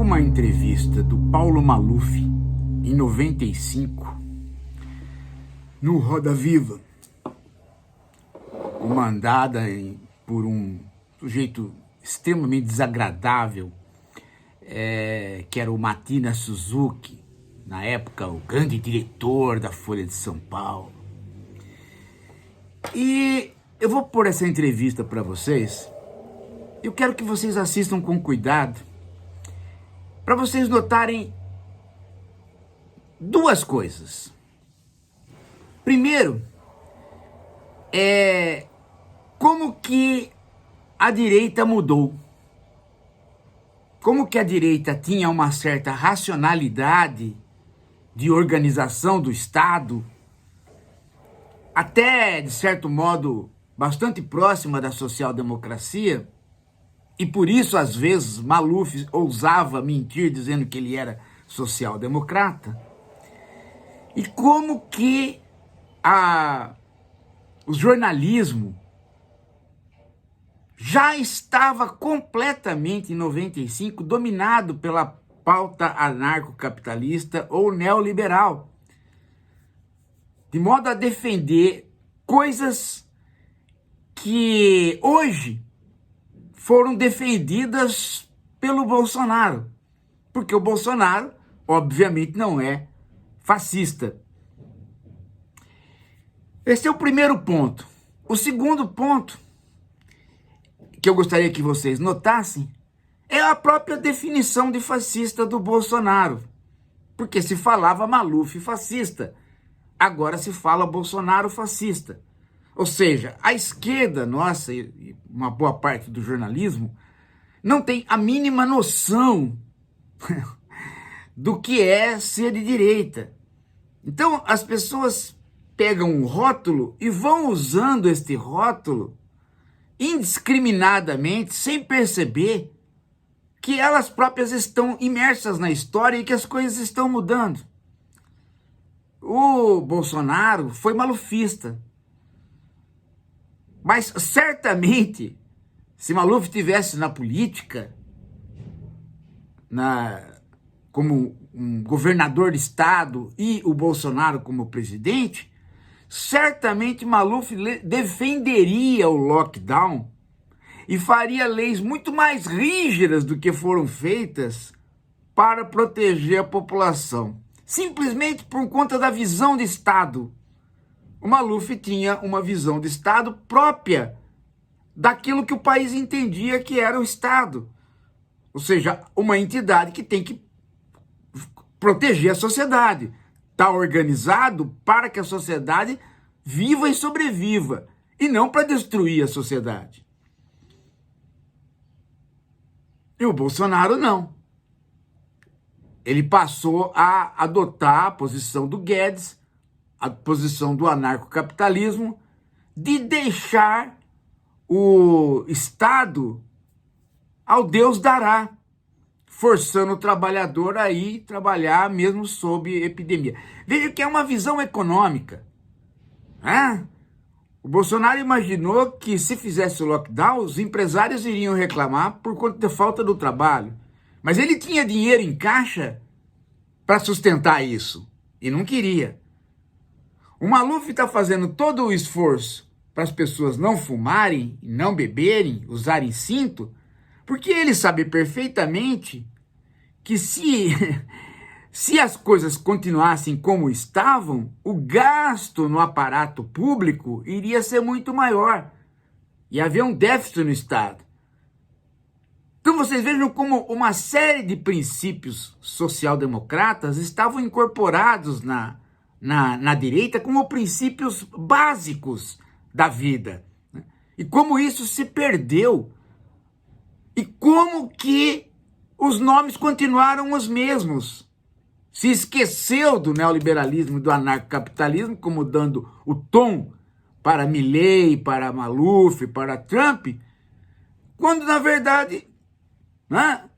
uma entrevista do Paulo Maluf em 95 no Roda Viva, comandada por um sujeito extremamente desagradável, que era o Matina Suzuki, na época o grande diretor da Folha de São Paulo. E eu vou pôr essa entrevista para vocês. Eu quero que vocês assistam com cuidado, para vocês notarem duas coisas. Primeiro, como que a direita mudou. Como que a direita tinha uma certa racionalidade de organização do Estado, até, de certo modo, bastante próxima da social-democracia, e por isso, às vezes, Maluf ousava mentir dizendo que ele era social-democrata. E como que o jornalismo já estava completamente, em 95, dominado pela pauta anarcocapitalista ou neoliberal, de modo a defender coisas que hoje foram defendidas pelo Bolsonaro, porque o Bolsonaro, obviamente, não é fascista. Esse é o primeiro ponto. O segundo ponto que eu gostaria que vocês notassem é a própria definição de fascista do Bolsonaro, porque se falava Maluf fascista, agora se fala Bolsonaro fascista. Ou seja, a esquerda nossa e uma boa parte do jornalismo não tem a mínima noção do que é ser de direita. Então as pessoas pegam um rótulo e vão usando este rótulo indiscriminadamente, sem perceber que elas próprias estão imersas na história e que as coisas estão mudando. O Bolsonaro foi malufista. Mas certamente, se Maluf estivesse na política, como um governador de estado e o Bolsonaro como presidente, certamente Maluf defenderia o lockdown e faria leis muito mais rígidas do que foram feitas para proteger a população. Simplesmente por conta da visão de Estado. O Maluf tinha uma visão de Estado própria daquilo que o país entendia que era o Estado. Ou seja, uma entidade que tem que proteger a sociedade. Está organizado para que a sociedade viva e sobreviva, e não para destruir a sociedade. E o Bolsonaro não. Ele passou a adotar a posição do Guedes, a posição do anarcocapitalismo, de deixar o Estado ao Deus dará, forçando o trabalhador a ir trabalhar mesmo sob epidemia. Veja que é uma visão econômica. O Bolsonaro imaginou que se fizesse o lockdown, os empresários iriam reclamar por conta da falta do trabalho. Mas ele tinha dinheiro em caixa para sustentar isso e não queria. O Maluf está fazendo todo o esforço para as pessoas não fumarem, não beberem, usarem cinto, porque ele sabe perfeitamente que se as coisas continuassem como estavam, o gasto no aparato público iria ser muito maior. E havia um déficit no Estado. Então vocês vejam como uma série de princípios social-democratas estavam incorporados na direita como princípios básicos da vida. E como isso se perdeu. E como que os nomes continuaram os mesmos. Se esqueceu do neoliberalismo e do anarcocapitalismo como dando o tom para Milei, para Maluf, para Trump, quando na verdade,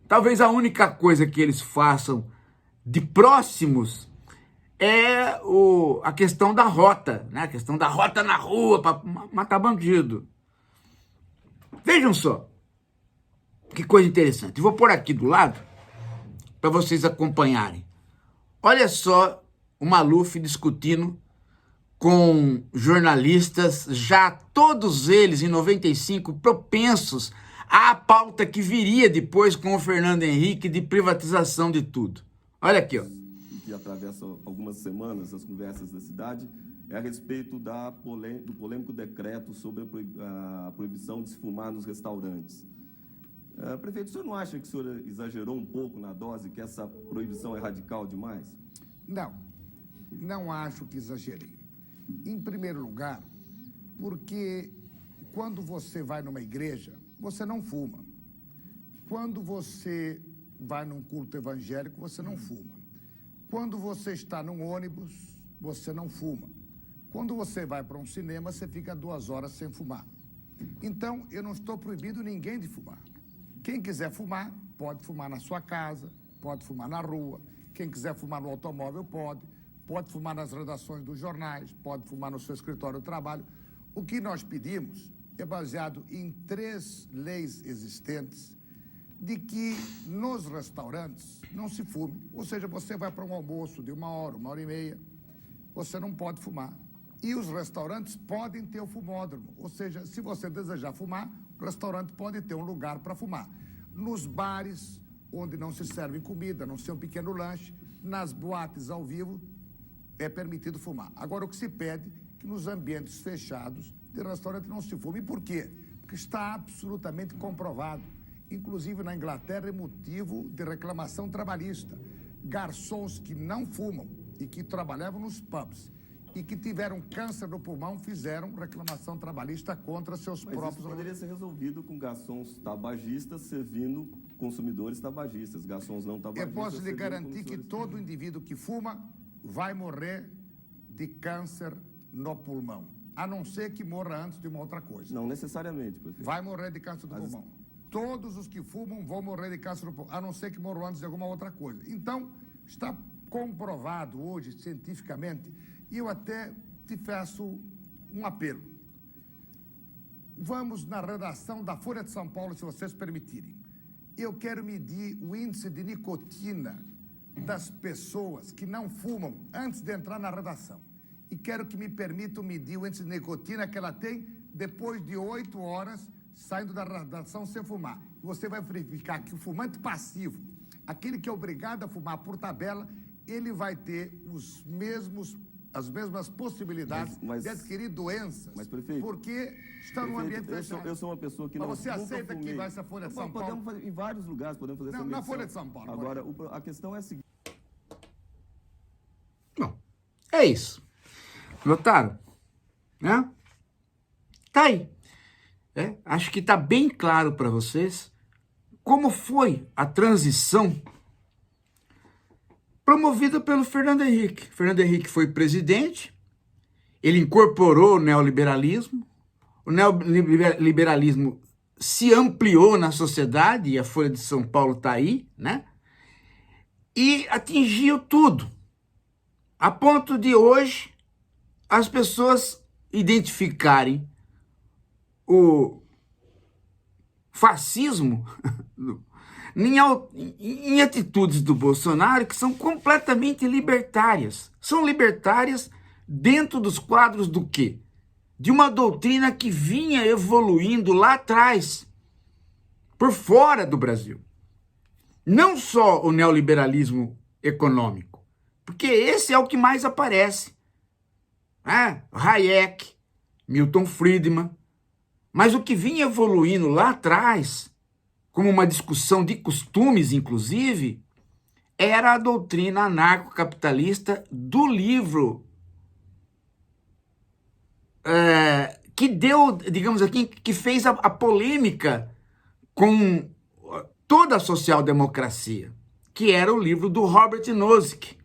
talvez a única coisa que eles façam de próximos é a questão da rota, a questão da rota na rua para matar bandido. Vejam só, que coisa interessante. Eu vou pôr aqui do lado para vocês acompanharem. Olha só o Maluf discutindo com jornalistas, já todos eles em 95 propensos à pauta que viria depois com o Fernando Henrique de privatização de tudo. Olha aqui, ó. Que atravessa algumas semanas as conversas da cidade é a respeito do polêmico decreto sobre a proibição de se fumar nos restaurantes. Prefeito, o senhor não acha que o senhor exagerou um pouco na dose, que essa proibição é radical demais? Não acho que exagerei. Em primeiro lugar, porque quando você vai numa igreja, você não fuma. Quando você vai num culto evangélico, você não fuma. Quando você está num ônibus, você não fuma. Quando você vai para um cinema, você fica 2 horas sem fumar. Então, eu não estou proibindo ninguém de fumar. Quem quiser fumar, pode fumar na sua casa, pode fumar na rua. Quem quiser fumar no automóvel, pode fumar nas redações dos jornais, pode fumar no seu escritório de trabalho. O que nós pedimos é baseado em 3 leis existentes de que nos restaurantes não se fume. Ou seja, você vai para um almoço de 1 hora, 1h30, você não pode fumar. E os restaurantes podem ter o fumódromo. Ou seja, se você desejar fumar, o restaurante pode ter um lugar para fumar. Nos bares, onde não se serve comida, não se é um pequeno lanche, nas boates ao vivo, é permitido fumar. Agora, o que se pede é que nos ambientes fechados de restaurante não se fume. E por quê? Porque está absolutamente comprovado. Inclusive, na Inglaterra, é motivo de reclamação trabalhista. Garçons que não fumam e que trabalhavam nos pubs e que tiveram câncer no pulmão fizeram reclamação trabalhista contra seus próprios... Mas isso poderia ser resolvido com garçons tabagistas servindo consumidores tabagistas, garçons não tabagistas... Eu posso lhe garantir que todo indivíduo que fuma vai morrer de câncer no pulmão, a não ser que morra antes de uma outra coisa. Não necessariamente, prefeito. Vai morrer de câncer do pulmão. Todos os que fumam vão morrer de câncer do pulmão, a não ser que morram antes de alguma outra coisa. Então, está comprovado hoje, cientificamente, e eu até te faço um apelo. Vamos na redação da Folha de São Paulo, se vocês permitirem. Eu quero medir o índice de nicotina das pessoas que não fumam antes de entrar na redação. E quero que me permitam medir o índice de nicotina que ela tem depois de 8 horas saindo da redação sem fumar. Você vai verificar que o fumante passivo, aquele que é obrigado a fumar por tabela, ele vai ter as mesmas possibilidades de adquirir doenças. Mas, prefeito, porque está num ambiente fechado. Eu sou uma pessoa que não... Mas você aceita que vai essa Folha de São Paulo? Podemos fazer, em vários lugares podemos fazer essa medição. Na Folha de São Paulo. Agora, a questão é a seguinte... Bom, é isso. Notaram? Né? Tá aí. Acho que está bem claro para vocês como foi a transição promovida pelo Fernando Henrique. Fernando Henrique foi presidente, ele incorporou o neoliberalismo se ampliou na sociedade, e a Folha de São Paulo está aí, né? E atingiu tudo, a ponto de hoje as pessoas identificarem o fascismo em atitudes do Bolsonaro que são completamente libertárias. São libertárias dentro dos quadros do quê? De uma doutrina que vinha evoluindo lá atrás, por fora do Brasil. Não só o neoliberalismo econômico, porque esse é o que mais aparece. Hayek, Milton Friedman, mas o que vinha evoluindo lá atrás, como uma discussão de costumes, inclusive, era a doutrina anarcocapitalista do livro que deu, digamos aqui, que fez a polêmica com toda a social-democracia, que era o livro do Robert Nozick,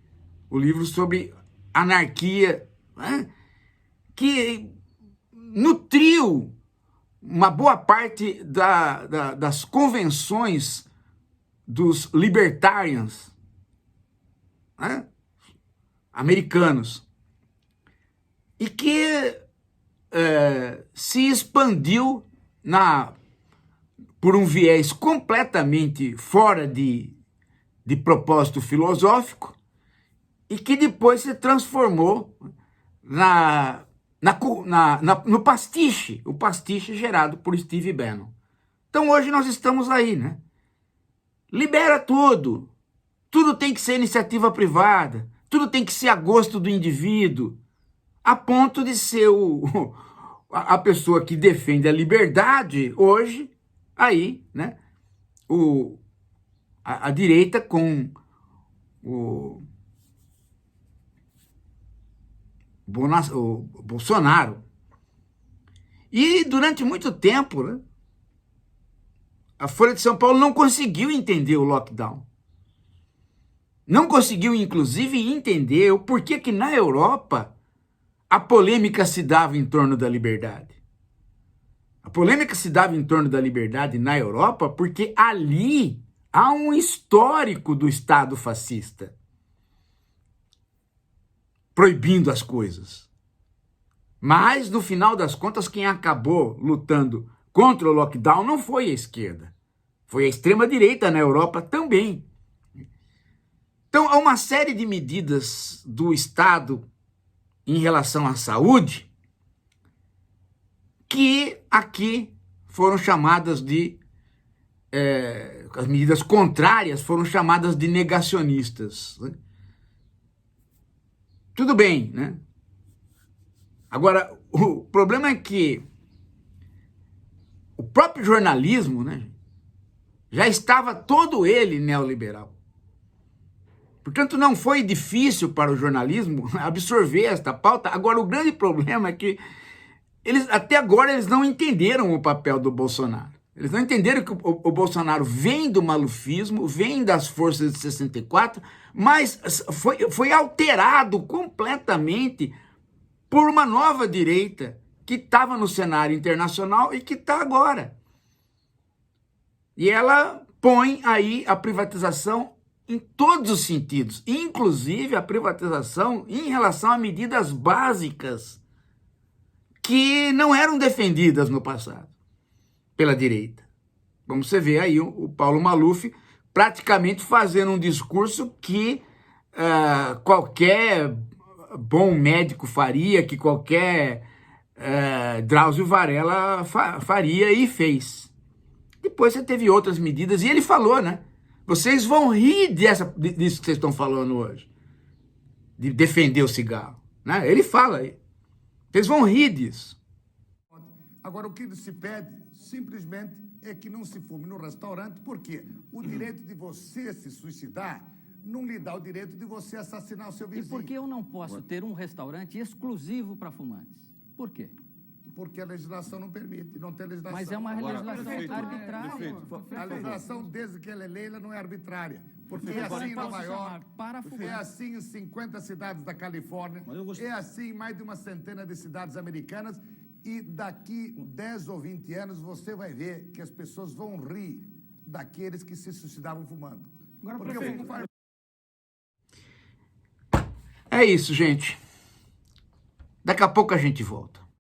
o livro sobre anarquia, que nutriu uma boa parte das convenções dos libertarians americanos, e que se expandiu por um viés completamente fora de de propósito filosófico e que depois se transformou no pastiche, o pastiche gerado por Steve Bannon. Então hoje nós estamos aí, né? Libera tudo. Tudo tem que ser iniciativa privada. Tudo tem que ser a gosto do indivíduo. A ponto de ser a pessoa que defende a liberdade hoje, aí, né? A direita com o Bolsonaro. E durante muito tempo, né, a Folha de São Paulo não conseguiu entender o lockdown. Não conseguiu, inclusive, entender o porquê que na Europa a polêmica se dava em torno da liberdade. A polêmica se dava em torno da liberdade na Europa porque ali há um histórico do Estado fascista proibindo as coisas. Mas, no final das contas, quem acabou lutando contra o lockdown não foi a esquerda. Foi a extrema-direita na Europa também. Então, há uma série de medidas do Estado em relação à saúde que aqui foram chamadas de... as medidas contrárias foram chamadas de negacionistas. Tudo bem, né? Agora, o problema é que o próprio jornalismo, né, já estava todo ele neoliberal. Portanto, não foi difícil para o jornalismo absorver esta pauta. Agora, o grande problema é que até agora eles não entenderam o papel do Bolsonaro. Eles não entenderam que o Bolsonaro vem do malufismo, vem das forças de 64, mas foi alterado completamente por uma nova direita que estava no cenário internacional e que está agora. E ela põe aí a privatização em todos os sentidos, inclusive a privatização em relação a medidas básicas que não eram defendidas no passado pela direita. Como você vê aí o Paulo Maluf praticamente fazendo um discurso que qualquer bom médico faria, que qualquer Drauzio Varela faria e fez. Depois você teve outras medidas e ele falou, né? Vocês vão rir disso que vocês estão falando hoje, de defender o cigarro, né? Ele fala aí. Vocês vão rir disso. Agora, o que se pede, simplesmente, é que não se fume no restaurante, porque o direito de você se suicidar não lhe dá o direito de você assassinar o seu vizinho. E por que eu não posso ter um restaurante exclusivo para fumantes? Por quê? Porque a legislação não permite, não tem legislação. Mas é uma legislação arbitrária. A legislação, desde que ela é lei, ela não é arbitrária. Porque é assim em Nova York, é assim em 50 cidades da Califórnia, é assim em mais de uma centena de cidades americanas, e daqui 10 ou 20 anos você vai ver que as pessoas vão rir daqueles que se suicidavam fumando. Agora, porque eu fumo faz... É isso, gente. Daqui a pouco a gente volta.